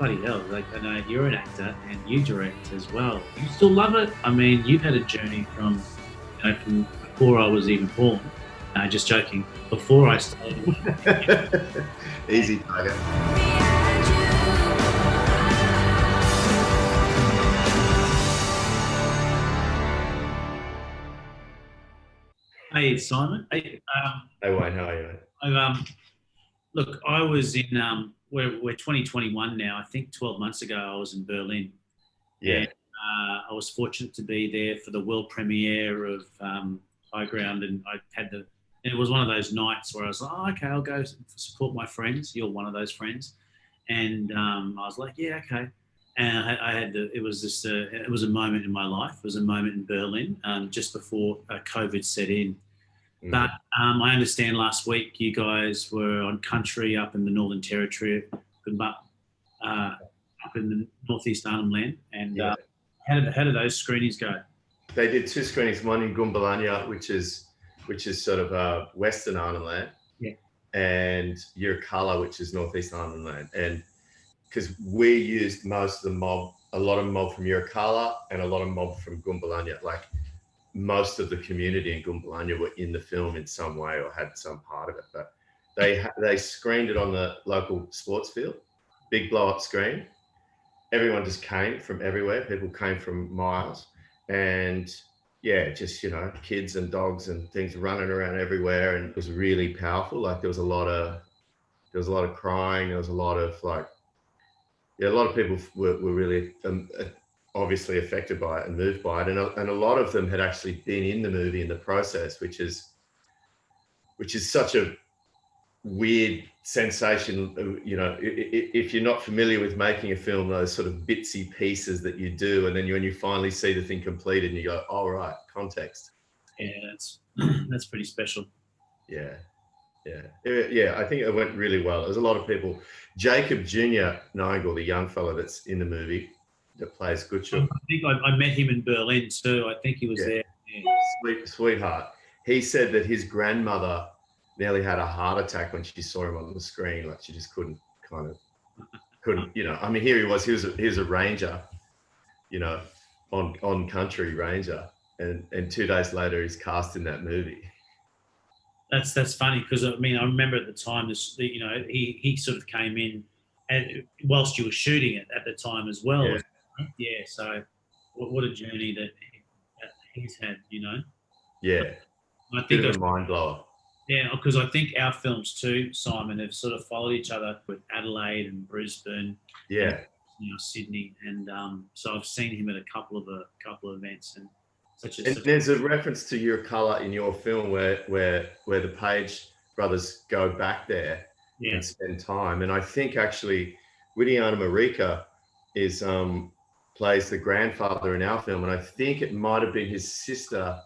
bloody hell, like I know you're an actor and you direct as well. You still love it? I mean, you've had a journey from, from before I was even born. No, just joking. Before I started. Easy target. Hey, Simon. Hey Wayne, how are you, mate? I, look, I was in, we're 2021 now. I think 12 months ago, I was in Berlin. Yeah. And I was fortunate to be there for the world premiere of High Ground, and and it was one of those nights where I was like, oh, okay, I'll go support my friends. You're one of those friends, and I was like, yeah, okay. And I had it was just it was a moment in my life. It was a moment in Berlin just before COVID set in. Mm. But I understand last week you guys were on country up in the Northern Territory, but up in the northeast Arnhem Land, and Yeah. how did those screenings go? They did two screenings, one in Gumbalanya, which is sort of Western Arnhem Land, Yeah. and Yirrkala, which is Northeast Arnhem Land. And because we used most of the mob, a lot of mob from Yirrkala and a lot of mob from Gumbalanya. Like most of the community in Gumbalanya were in the film in some way or had some part of it. But they screened it on the local sports field, big blow up screen. Everyone just came from everywhere. People came from miles, and yeah, just kids and dogs and things running around everywhere, and it was really powerful. Like there was a lot of crying. There was a lot of a lot of people were really obviously affected by it and moved by it, and a lot of them had actually been in the movie in the process, which is such a weird sensation. If you're not familiar with making a film, those sort of bitsy pieces that you do, and then when you finally see the thing completed and you go, oh right, context. Yeah, that's pretty special. Yeah. I think it went really well. There's a lot of people. Jacob Jr. Nigel, the young fella that's in the movie that plays Gutschuk. I think I met him in Berlin too. I think he was there. Yeah. Sweetheart. He said that his grandmother nearly had a heart attack when she saw him on the screen. Like she just couldn't. I mean, here he was. He was a ranger, on country ranger, and 2 days later he's cast in that movie. That's funny because I mean I remember at the time he sort of came in and whilst you were shooting it at the time as well. Yeah. Yeah. So what a journey that he's had. Yeah. I think Bit of a mind blower. Yeah, because I think our films too, Simon, have sort of followed each other with Adelaide and Brisbane. Yeah. And, Sydney, and so I've seen him at a couple of events, and there's a reference to Yirrkala in your film where the Page brothers go back there and spend time, and I think actually Widiana Marika is plays the grandfather in our film, and I think it might have been his sister.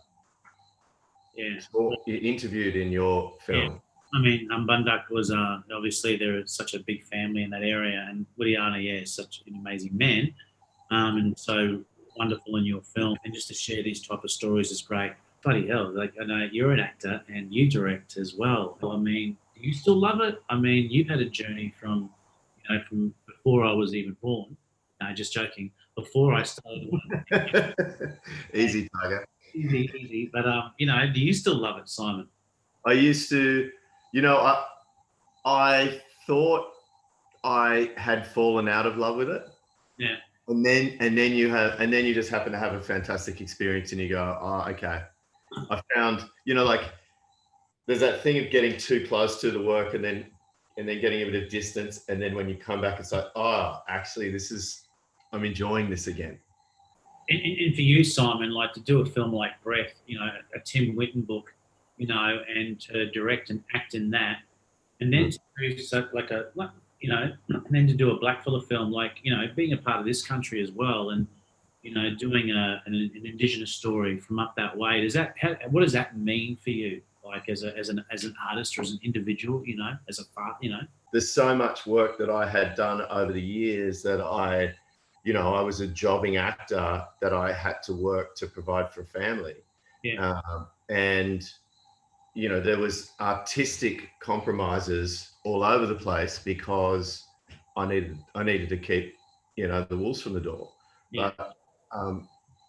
Yeah, interviewed in your film. Yeah. I mean, Bundak was obviously they're such a big family in that area, and Widiana, is such an amazing man, and so wonderful in your film. And just to share these type of stories is great. Bloody hell! Like I know you're an actor and you direct as well. I mean, do you still love it? I mean, you've had a journey from before I was even born. No, just joking. Before I started. Easy target. Easy. But do you still love it, Simon? I used to, I thought I had fallen out of love with it. Yeah. And then you just happen to have a fantastic experience, and you go, oh, okay. I found, there's that thing of getting too close to the work, and then getting a bit of distance, and then when you come back, it's like, oh, actually, I'm enjoying this again. And for you, Simon, like to do a film like Breath, a Tim Winton book, and to direct and act in that, and then to do and then to do a blackfella film, like being a part of this country as well, and doing an Indigenous story from up that way. What does that mean for you, like as an artist or as an individual, as a father, There's so much work that I had done over the years that I was a jobbing actor that I had to work to provide for a family. Yeah. And, there was artistic compromises all over the place because I needed to keep, you know, the wolves from the door. Yeah. But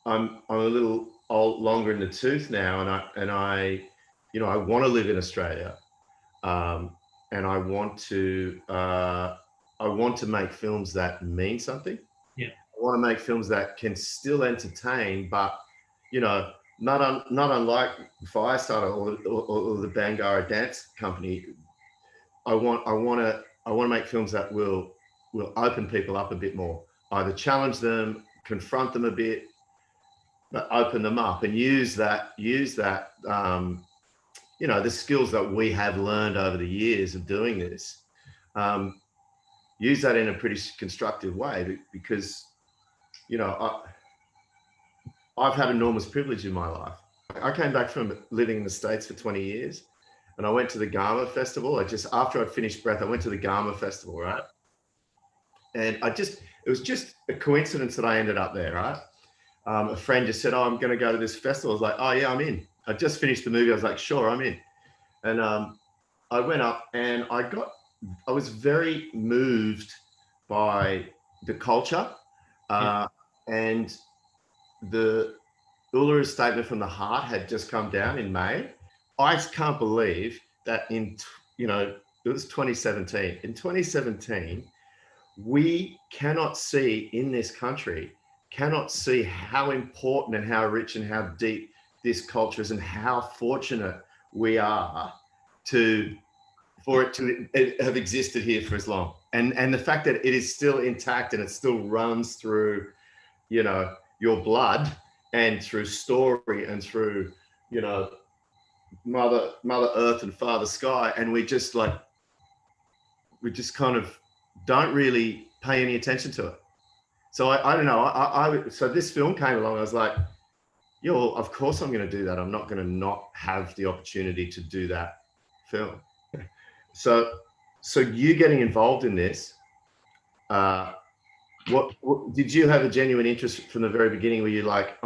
I'm a little longer in the tooth now, and I you know, I want to live in Australia, and I want to make films that mean something. Yeah. I want to make films that can still entertain, but, you know, not unlike Firestarter or the Bangarra Dance Company. I want to make films that will open people up a bit more, either challenge them, confront them a bit, but open them up and use that you know, the skills that we have learned over the years of doing this, use that in a pretty constructive way, because, you know, I've had enormous privilege in my life. I came back from living in the States for 20 years, and I went to the Gama Festival. After I'd finished Breath, I went to the Gama Festival, right? And it was just a coincidence that I ended up there, right? A friend just said, "Oh, I'm going to go to this festival." I was like, "Oh yeah, I'm in." I just finished the movie. I was like, "Sure, I'm in." And I went up, and I was very moved by the culture, and the Uluru Statement from the Heart had just come down in May. I can't believe that you know, it was 2017. In 2017, we cannot see in this country, cannot see how important and how rich and how deep this culture is, and how fortunate we are for it to have existed here for as long. And the fact that it is still intact and it still runs through, you know, your blood, and through story, and through, you know, Mother Earth and Father Sky, and we just kind of don't really pay any attention to it. So I don't know. So this film came along. I was like, yo, of course I'm going to do that. I'm not going to not have the opportunity to do that film. So you getting involved in this, what did you have a genuine interest from the very beginning? Were you like,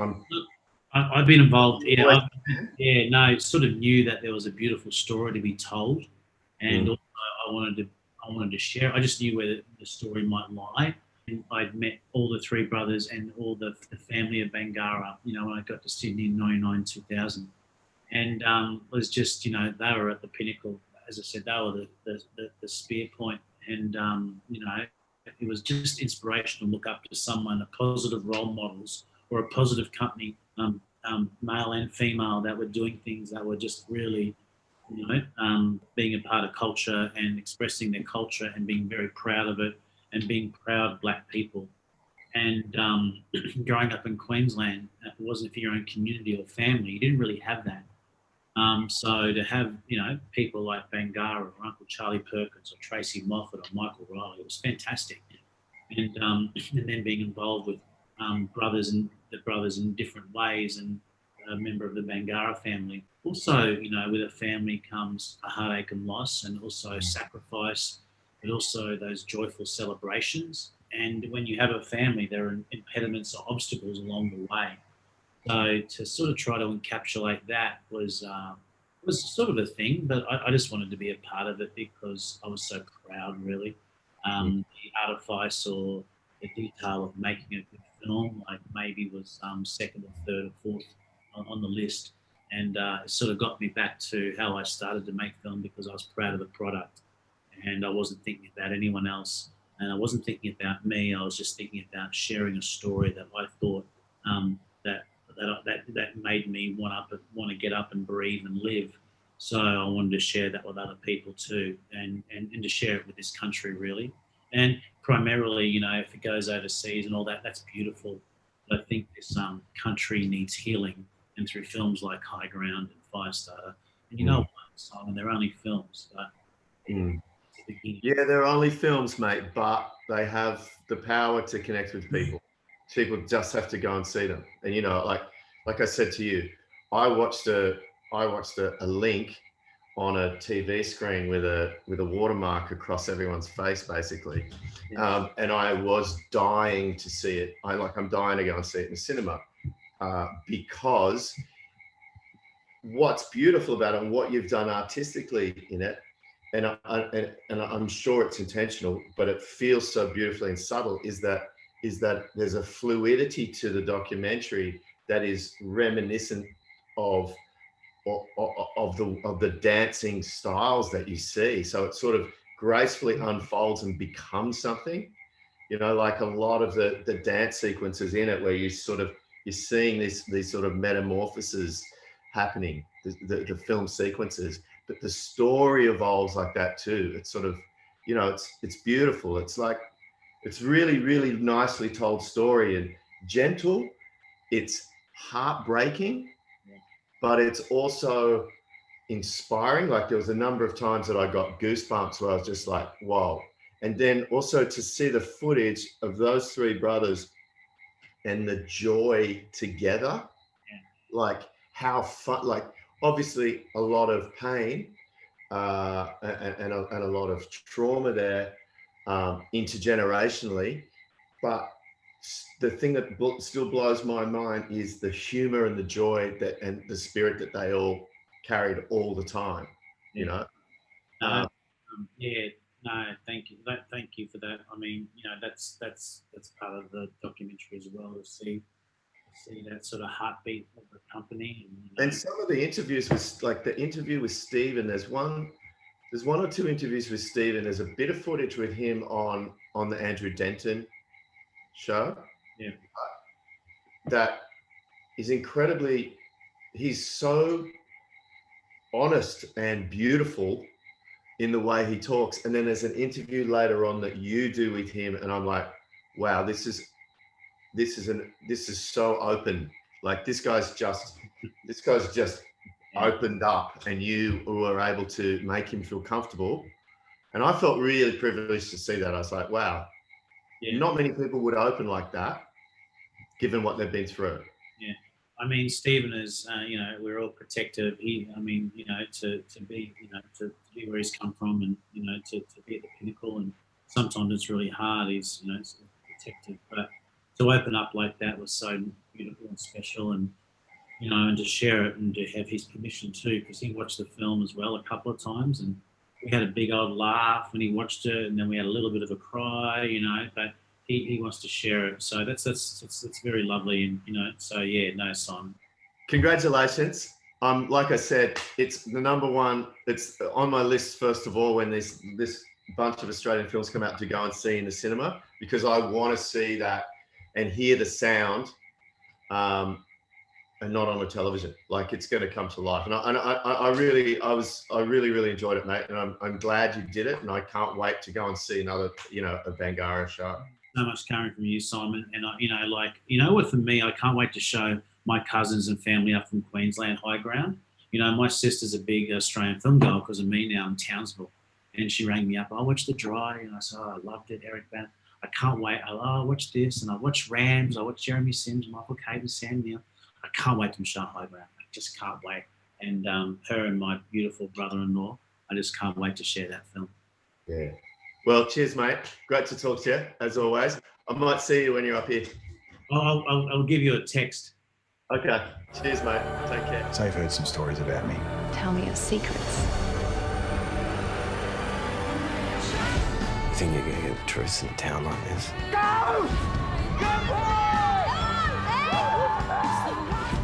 I've been involved. Yeah, no, sort of knew that there was a beautiful story to be told, and also I wanted to share. I just knew where the story might lie. And I'd met all the three brothers and all the family of Bangarra, you know, when I got to Sydney in 99, 2000. And was just, you know, they were at the pinnacle. As I said, they were the spear point. And, you know, it was just inspirational to look up to someone, a positive role models or a positive company, male and female, that were doing things that were just really, you know, being a part of culture and expressing their culture and being very proud of it, and being proud Black people. And growing up in Queensland, it wasn't for your own community or family. You didn't really have that. So to have, you know, people like Bangarra or Uncle Charlie Perkins or Tracy Moffat or Michael Riley, it was fantastic. And and then being involved with brothers in different ways, and a member of the Bangarra family. Also, you know, with a family comes a heartache and loss, and also sacrifice, but also those joyful celebrations. And when you have a family, there are impediments or obstacles along the way. So to sort of try to encapsulate that was sort of a thing, but I just wanted to be a part of it because I was so proud, really. The artifice or the detail of making a good film, like maybe was second or third or fourth on the list, and it sort of got me back to how I started to make film, because I was proud of the product, and I wasn't thinking about anyone else, and I wasn't thinking about me. I was just thinking about sharing a story that I thought that that made me want to get up and breathe and live. So I wanted to share that with other people too, and to share it with this country, really. And primarily, you know, if it goes overseas and all that, that's beautiful. But I think this country needs healing, and through films like High Ground and Firestarter. And you know, Simon, they're only films, but it's the beginning. Yeah, they're only films, mate, but they have the power to connect with people. People just have to go and see them. And, you know, like I said to you, I watched a link on a TV screen with a watermark across everyone's face, basically. And I was dying to see it. I'm dying to go and see it in the cinema, because what's beautiful about it and what you've done artistically in it and I'm sure it's intentional, but it feels so beautifully and subtle, is that there's a fluidity to the documentary that is reminiscent of the dancing styles that you see. So it sort of gracefully unfolds and becomes something, like a lot of the dance sequences in it, where you're seeing these sort of metamorphoses happening, the film sequences, but the story evolves like that too. It's sort of, it's beautiful. It's really, really nicely told story, and gentle. It's heartbreaking, but it's also inspiring. Like, there was a number of times that I got goosebumps where I was just like, whoa. And then also to see the footage of those three brothers and the joy together, like how fun, like obviously a lot of pain and a lot of trauma there, intergenerationally. But the thing that still blows my mind is the humor and the joy and the spirit that they all carried all the time, No, no, thank you. Thank you for that. I mean, that's part of the documentary as well, to see that sort of heartbeat of the company. And some of the interviews with, like the interview with Stephen, there's one or two interviews with Stephen. There's a bit of footage with him on the Andrew Denton show. Yeah. That is incredibly, he's so honest and beautiful in the way he talks. And then there's an interview later on that you do with him, and I'm like, wow, this is so open. Like, this guy's just opened up, and you were able to make him feel comfortable. And I felt really privileged to see that. I was like, wow, not many people would open like that, given what they've been through. Yeah. I mean, Stephen is, we're all protective. To be where he's come from, and, to be at the pinnacle. And sometimes it's really hard. He's, protective, but to open up like that was so beautiful and special. And, and to share it and to have his permission too, because he watched the film as well a couple of times, and we had a big old laugh when he watched it, and then we had a little bit of a cry, but he wants to share it. So that's very lovely. And, so yeah, no, Simon. Congratulations. Like I said, it's the number one. It's on my list, first of all, when this bunch of Australian films come out to go and see in the cinema, because I want to see that and hear the sound, and not on a television. Like, it's going to come to life. And I really enjoyed it, mate. And I'm glad you did it. And I can't wait to go and see another, a Bangarra show. So much coming from you, Simon. And what, for me, I can't wait to show my cousins and family up from Queensland high ground. My sister's a big Australian film girl because of me now in Townsville. And she rang me up, I watched The Dry, and I said, I loved it, Eric Bana. I can't wait. I watched this, and I watched Rams, I watched Jeremy Sims, Michael Caine, and Sam Neill. I can't wait to show high ground. I just can't wait. And her and my beautiful brother-in-law, I just can't wait to share that film. Yeah. Well, cheers, mate. Great to talk to you, as always. I might see you when you're up here. I'll give you a text. Okay. Cheers, mate. Take care. So you've heard some stories about me. Tell me your secrets. You think you're gonna get the truth in a town like this? Go!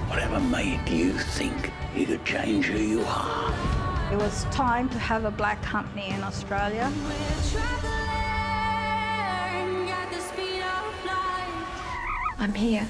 Whatever made you think you could change who you are? It was time to have a black company in Australia. I'm here.